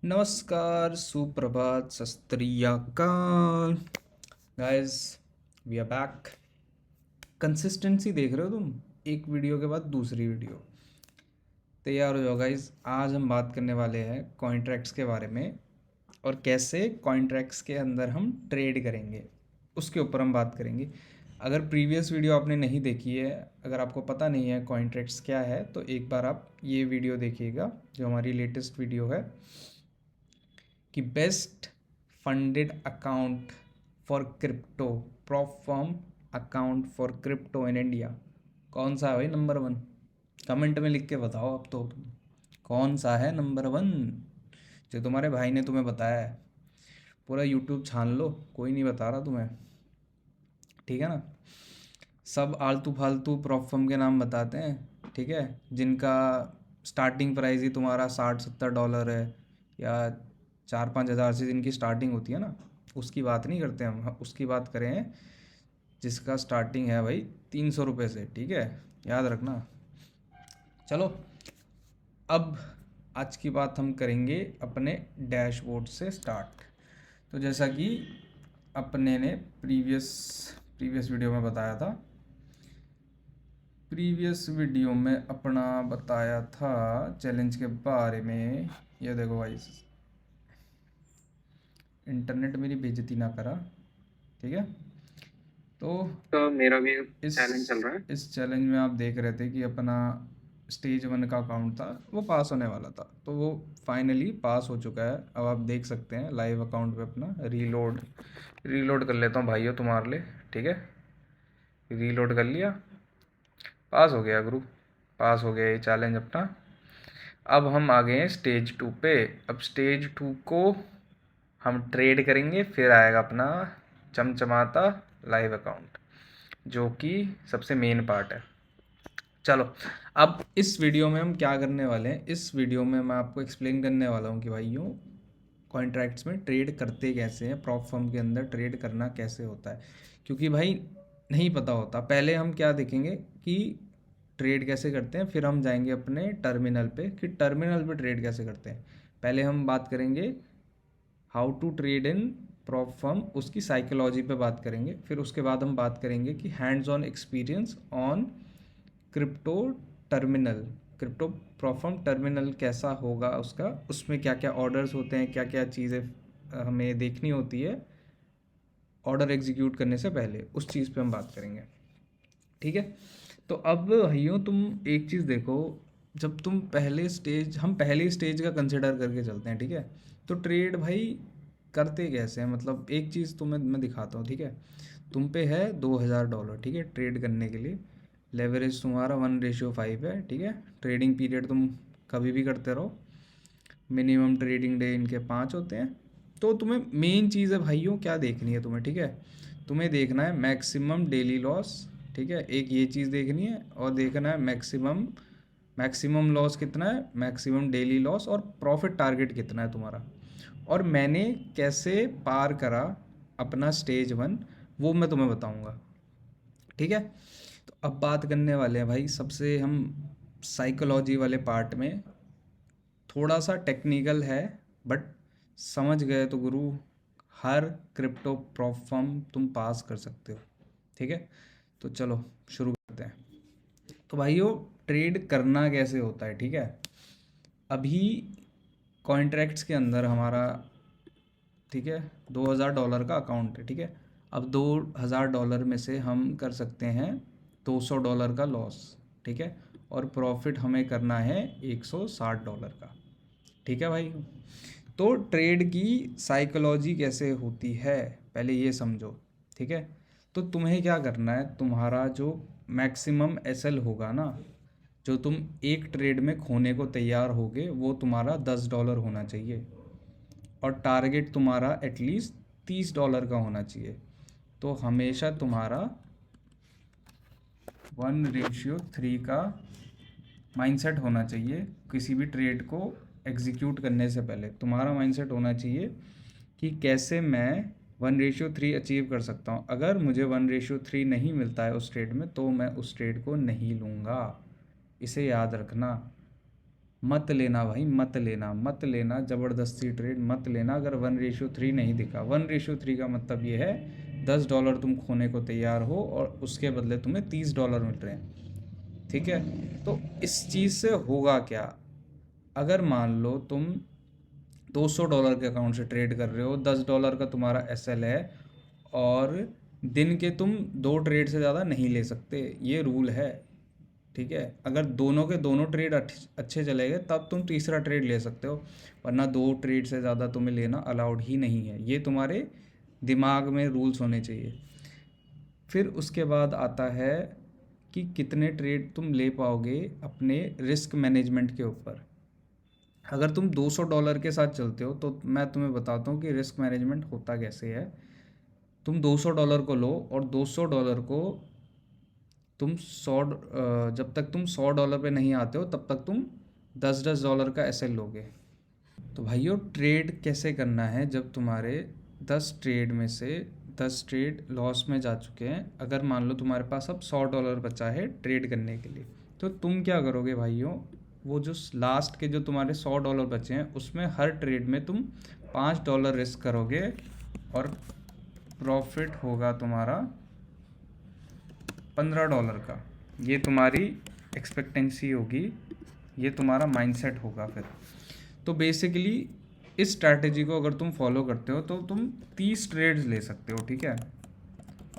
नमस्कार, सुप्रभात, सत श्री अकाल। Guys, we are back. Consistency देख रहे हो तुम? एक वीडियो के बाद दूसरी वीडियो। तैयार हो जाओ गाइस। आज हम बात करने वाले हैं कॉन्ट्रैक्ट्स के बारे में और कैसे कॉन्ट्रैक्ट्स के अंदर हम ट्रेड करेंगे, उसके ऊपर हम बात करेंगे। अगर प्रीवियस वीडियो आपने नहीं देखी है, अगर आपको पता नहीं है कॉन्ट्रैक्ट्स क्या है, तो एक बार आप ये वीडियो देखिएगा जो हमारी लेटेस्ट वीडियो है कि best funded account for crypto, prop form account for crypto in India. कौन सा है भाई नंबर वन? कमेंट में लिख के बताओ अब तो तुम, कौन सा है नंबर वन जो तुम्हारे भाई ने तुम्हें बताया है। पूरा यूट्यूब छान लो, कोई नहीं बता रहा तुम्हें, ठीक है ना। सब आलतू फालतू प्रॉप फर्म के नाम बताते हैं, ठीक है, जिनका स्टार्टिंग प्राइस ही तुम्हारा 60-70 डॉलर है, या 4-5 हज़ार से जिनकी स्टार्टिंग होती है ना, उसकी बात नहीं करते हम उसकी बात करें जिसका स्टार्टिंग है भाई 300 रुपये से, ठीक है, याद रखना। चलो, अब आज की बात हम करेंगे अपने डैशबोर्ड से स्टार्ट। तो जैसा कि अपने ने प्रीवियस प्रीवियस वीडियो में बताया था, प्रीवियस वीडियो में अपना बताया था चैलेंज के बारे में। ये देखो भाई, इंटरनेट मेरी बेइज्जती ना करा, ठीक है। तो मेरा भी इस चैलेंज चल रहा है। इस चैलेंज में आप देख रहे थे कि अपना स्टेज 1 का अकाउंट था, वो पास होने वाला था, तो वो फाइनली पास हो चुका है। अब आप देख सकते हैं लाइव अकाउंट पे अपना रीलोड कर लेता हूँ भाइयों तुम्हारे लिए, ठीक है। रीलोड कर लिया, पास हो गया गुरु, पास हो गया ये चैलेंज अपना। अब हम आ गए हैं स्टेज 2 पे। अब स्टेज 2 को हम ट्रेड करेंगे, फिर आएगा अपना चमचमाता लाइव अकाउंट, जो कि सबसे मेन पार्ट है। चलो, अब इस वीडियो में हम क्या करने वाले हैं, इस वीडियो में मैं आपको एक्सप्लेन करने वाला हूँ कि भाइयों कॉन्ट्रैक्ट्स में ट्रेड करते कैसे हैं, प्रॉप फर्म के अंदर ट्रेड करना कैसे होता है। क्योंकि भाई नहीं पता होता। पहले हम क्या देखेंगे कि ट्रेड कैसे करते हैं, फिर हम जाएंगे अपने टर्मिनल पे कि टर्मिनल पे ट्रेड कैसे करते हैं। पहले हम बात करेंगे how to trade in prop firm, उसकी साइकोलॉजी पे बात करेंगे। फिर उसके बाद हम बात करेंगे कि hands on experience on crypto terminal, crypto proform terminal कैसा होगा उसका, उसमें क्या क्या ऑर्डर्स होते हैं, क्या क्या चीज़ें हमें देखनी होती है ऑर्डर एग्जीक्यूट करने से पहले, उस चीज़ पे हम बात करेंगे, ठीक है। तो अब भाइयों तुम एक चीज़ देखो, जब तुम हम पहले स्टेज का कंसिडर करके चलते हैं, ठीक है। तो ट्रेड भाई करते कैसे हैं, मतलब एक चीज़ तुम्हें मैं दिखाता हूँ, ठीक है। तुम पे है $2000, ठीक है, ट्रेड करने के लिए। लेवरेज तुम्हारा 1:5 है, ठीक है। ट्रेडिंग पीरियड तुम कभी भी करते रहो। मिनिमम ट्रेडिंग डे इनके 5 होते हैं। तो तुम्हें मेन चीज़ है भाइयों क्या देखनी है तुम्हें, ठीक है। तुम्हें देखना है मैक्सिमम डेली लॉस, ठीक है, एक ये चीज़ देखनी है, और देखना है मैक्सिमम मैक्सिमम लॉस कितना है, मैक्सिमम डेली लॉस, और प्रॉफिट टारगेट कितना है तुम्हारा। और मैंने कैसे पार करा अपना स्टेज 1, वो मैं तुम्हें बताऊंगा, ठीक है। तो अब बात करने वाले हैं भाई सबसे हम साइकोलॉजी वाले पार्ट में। थोड़ा सा टेक्निकल है, बट समझ गए तो गुरु हर क्रिप्टो प्रोफॉर्म तुम पास कर सकते हो, ठीक है। तो चलो शुरू करते हैं। तो भाइयों ट्रेड करना कैसे होता है, ठीक है। अभी कॉन्ट्रैक्ट्स के अंदर हमारा, ठीक है, $2000 का अकाउंट है, ठीक है। अब $2000 में से हम कर सकते हैं $200 का लॉस, ठीक है, और प्रॉफिट हमें करना है $160 का, ठीक है भाई। तो ट्रेड की साइकोलॉजी कैसे होती है पहले ये समझो, ठीक है। तो तुम्हें क्या करना है, तुम्हारा जो मैक्सिमम एसएल होगा ना, जो तुम एक ट्रेड में खोने को तैयार होगे, वो तुम्हारा $10 होना चाहिए, और टारगेट तुम्हारा एटलीस्ट $30 का होना चाहिए। तो हमेशा तुम्हारा 1:3 का माइंडसेट होना चाहिए। किसी भी ट्रेड को एग्जीक्यूट करने से पहले तुम्हारा माइंडसेट होना चाहिए कि कैसे मैं 1:3 अचीव कर सकता हूँ। अगर मुझे 1:3 नहीं मिलता है उस ट्रेड में, तो मैं उस ट्रेड को नहीं लूँगा, इसे याद रखना। मत लेना भाई, मत लेना, मत लेना, ज़बरदस्ती ट्रेड मत लेना। अगर 1:3 नहीं दिखा, 1:3 का मतलब ये है $10 तुम खोने को तैयार हो और उसके बदले तुम्हें $30 मिल रहे हैं, ठीक है। तो इस चीज़ से होगा क्या, अगर मान लो तुम $200 के अकाउंट से ट्रेड कर रहे हो, $10 का तुम्हारा एसएल है, और दिन के तुम 2 ट्रेड से ज़्यादा नहीं ले सकते, ये रूल है, ठीक है। अगर दोनों के दोनों ट्रेड अच्छे चले गए तब तुम तीसरा ट्रेड ले सकते हो, वरना 2 ट्रेड से ज़्यादा तुम्हें लेना अलाउड ही नहीं है। ये तुम्हारे दिमाग में रूल्स होने चाहिए। फिर उसके बाद आता है कि कितने ट्रेड तुम ले पाओगे अपने रिस्क मैनेजमेंट के ऊपर। अगर तुम $200 के साथ चलते हो तो मैं तुम्हें बताता हूँ कि रिस्क मैनेजमेंट होता कैसे है। तुम $200 को लो और $200 को तुम जब तक तुम $100 पे नहीं आते हो तब तक तुम $10 का एसएल लोगे। तो भाइयों ट्रेड कैसे करना है, जब तुम्हारे 10 ट्रेड में से 10 ट्रेड लॉस में जा चुके हैं, अगर मान लो तुम्हारे पास अब $100 बचा है ट्रेड करने के लिए, तो तुम क्या करोगे भाइयों, वो जो लास्ट के जो तुम्हारे $100 बचे हैं उसमें हर ट्रेड में तुम $5 रिस्क करोगे और प्रॉफिट होगा तुम्हारा $15 का। ये तुम्हारी एक्सपेक्टेंसी होगी, ये तुम्हारा माइंडसेट होगा फिर। तो बेसिकली इस स्ट्रैटेजी को अगर तुम फॉलो करते हो तो तुम 30 ट्रेड्स ले सकते हो, ठीक है।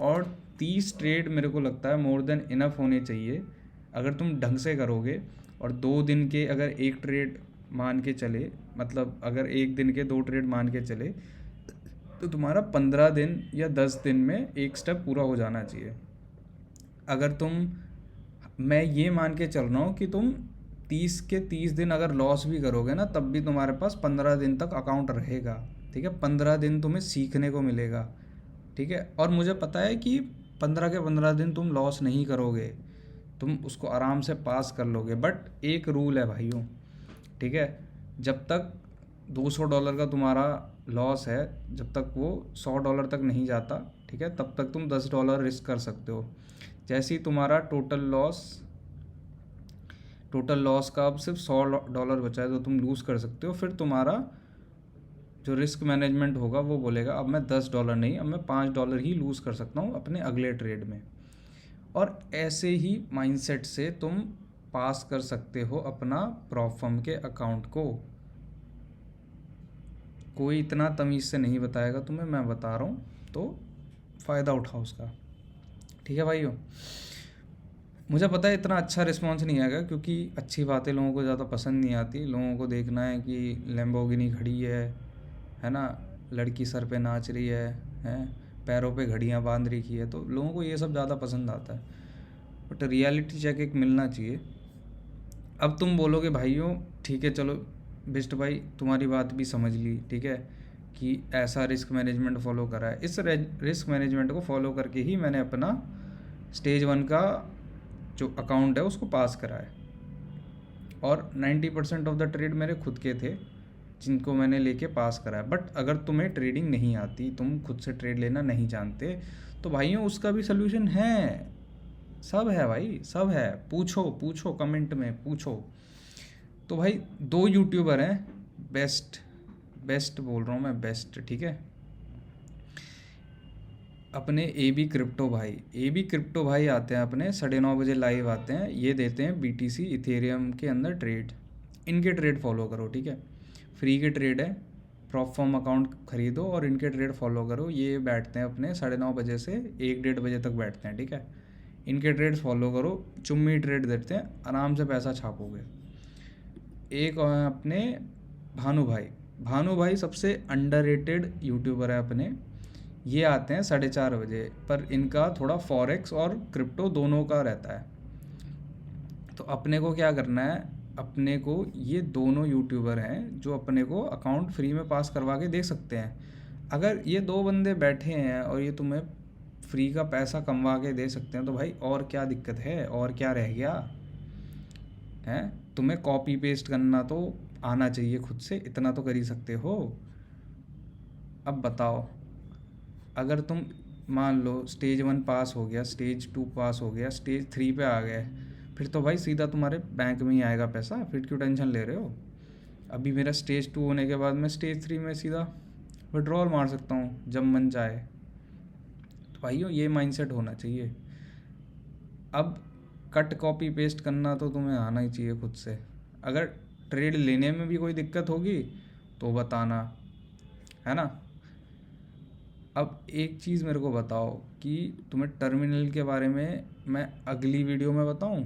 और 30 ट्रेड मेरे को लगता है मोर देन इनफ होने चाहिए अगर तुम ढंग से करोगे। और 2 दिन के अगर एक ट्रेड मान के चले, मतलब अगर एक दिन के 2 ट्रेड मान के चले, तो तुम्हारा 15 दिन या 10 दिन में एक स्टेप पूरा हो जाना चाहिए। अगर मैं ये मान के चल रहा हूँ कि तुम 30 के 30 दिन अगर लॉस भी करोगे ना, तब भी तुम्हारे पास 15 दिन तक अकाउंट रहेगा, ठीक है। 15 दिन तुम्हें सीखने को मिलेगा, ठीक है। और मुझे पता है कि 15 के 15 दिन तुम लॉस नहीं करोगे, तुम उसको आराम से पास कर लोगे। बट एक रूल है भाइयों, ठीक है, जब तक $200 का तुम्हारा लॉस है, जब तक वो $100 तक नहीं जाता, ठीक है, तब तक तुम $10 रिस्क कर सकते हो। जैसे ही तुम्हारा टोटल लॉस का अब सिर्फ $100 बचा है तो तुम लूज़ कर सकते हो। फिर तुम्हारा जो रिस्क मैनेजमेंट होगा वो बोलेगा अब मैं $10 नहीं, अब मैं $5 ही लूज़ कर सकता हूँ अपने अगले ट्रेड में। और ऐसे ही माइंडसेट से तुम पास कर सकते हो अपना प्रॉफर्म के अकाउंट को। कोई इतना तमीज़ से नहीं बताएगा तुम्हें, मैं बता रहा हूँ, तो फ़ायदा उठाओ उसका, ठीक है भाइयों। मुझे पता है इतना अच्छा रिस्पॉन्स नहीं आएगा क्योंकि अच्छी बातें लोगों को ज़्यादा पसंद नहीं आती। लोगों को देखना है कि लैम्बोर्गिनी खड़ी है ना, लड़की सर पे नाच रही है, पैरों पे घड़ियाँ बांध रखी है, तो लोगों को ये सब ज़्यादा पसंद आता है। बट रियलिटी चेक एक मिलना चाहिए। अब तुम बोलोगे भाइयों ठीक है चलो बिस्ट भाई तुम्हारी बात भी समझ ली, ठीक है, कि ऐसा रिस्क मैनेजमेंट फॉलो करा है। इस रिस्क मैनेजमेंट को फॉलो करके ही मैंने अपना स्टेज 1 का जो अकाउंट है उसको पास करा है। और 90% ऑफ द ट्रेड मेरे खुद के थे जिनको मैंने लेके पास करा है। बट अगर तुम्हें ट्रेडिंग नहीं आती, तुम खुद से ट्रेड लेना नहीं जानते, तो भाइयों उसका भी सल्यूशन है, सब है भाई, सब है। पूछो कमेंट में पूछो। तो भाई 2 यूट्यूबर हैं, बेस्ट बोल रहा हूँ मैं, बेस्ट, ठीक है। अपने ए बी क्रिप्टो भाई आते हैं, अपने 9:30 बजे लाइव आते हैं। ये देते हैं BTC इथेरियम के अंदर ट्रेड। इनके ट्रेड फॉलो करो, ठीक है, फ्री के ट्रेड है। प्रॉपफॉर्म अकाउंट खरीदो और इनके ट्रेड फॉलो करो। ये बैठते हैं अपने 9:30 बजे से 1-1:30 बजे तक बैठते हैं, ठीक है। इनके ट्रेड फॉलो करो, चुम्मी ट्रेड देते हैं, आराम से पैसा छापोगे। एक और हैं अपने भानु भाई सबसे अंडररेटेड यूट्यूबर है अपने। ये आते हैं 4:30 बजे, पर इनका थोड़ा फॉरेक्स और क्रिप्टो दोनों का रहता है। तो अपने को क्या करना है, अपने को ये दोनों यूट्यूबर हैं जो अपने को अकाउंट फ्री में पास करवा के दे सकते हैं। अगर ये 2 बंदे बैठे हैं और ये तुम्हें फ्री का पैसा कमवा के दे सकते हैं, तो भाई और क्या दिक्कत है, और क्या रह गया है। तुम्हें कॉपी पेस्ट करना तो आना चाहिए खुद से, इतना तो कर ही सकते हो। अब बताओ, अगर तुम मान लो स्टेज 1 पास हो गया, स्टेज 2 पास हो गया, स्टेज 3 पे आ गए, फिर तो भाई सीधा तुम्हारे बैंक में ही आएगा पैसा, फिर क्यों टेंशन ले रहे हो। अभी मेरा स्टेज 2 होने के बाद मैं स्टेज 3 में सीधा विड्रॉल मार सकता हूँ जब मन चाहे। तो भाइयों ये माइंडसेट होना चाहिए। अब कट कॉपी पेस्ट करना तो तुम्हें आना ही चाहिए खुद से। अगर ट्रेड लेने में भी कोई दिक्कत होगी तो बताना, है ना। अब एक चीज़ मेरे को बताओ कि तुम्हें टर्मिनल के बारे में मैं अगली वीडियो में बताऊं।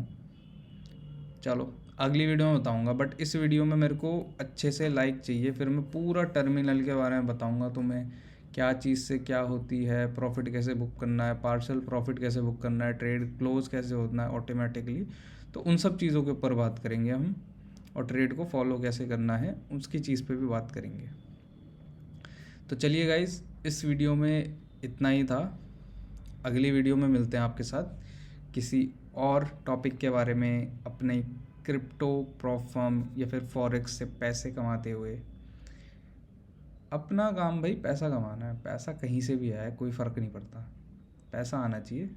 चलो अगली वीडियो में बताऊंगा, बट इस वीडियो में मेरे को अच्छे से लाइक चाहिए, फिर मैं पूरा टर्मिनल के बारे में बताऊंगा तुम्हें, क्या चीज़ से क्या होती है, प्रॉफिट कैसे बुक करना है, पार्शल प्रॉफिट कैसे बुक करना है, ट्रेड क्लोज कैसे होना है ऑटोमेटिकली। तो उन सब चीज़ों के ऊपर बात करेंगे हम, और ट्रेड को फॉलो कैसे करना है उसकी चीज़ पे भी बात करेंगे। तो चलिए गाइस, इस वीडियो में इतना ही था। अगली वीडियो में मिलते हैं आपके साथ किसी और टॉपिक के बारे में, अपने क्रिप्टो प्रॉफर्म या फिर फॉरेक्स से पैसे कमाते हुए। अपना काम भाई पैसा कमाना है, पैसा कहीं से भी आए कोई फ़र्क नहीं पड़ता, पैसा आना चाहिए।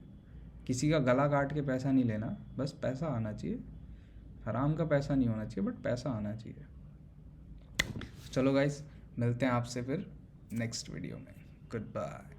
किसी का गला काट के पैसा नहीं लेना, बस पैसा आना चाहिए। हराम का पैसा नहीं होना चाहिए, बट पैसा आना चाहिए। चलो गाइस, मिलते हैं आपसे फिर नेक्स्ट वीडियो में। Good bye.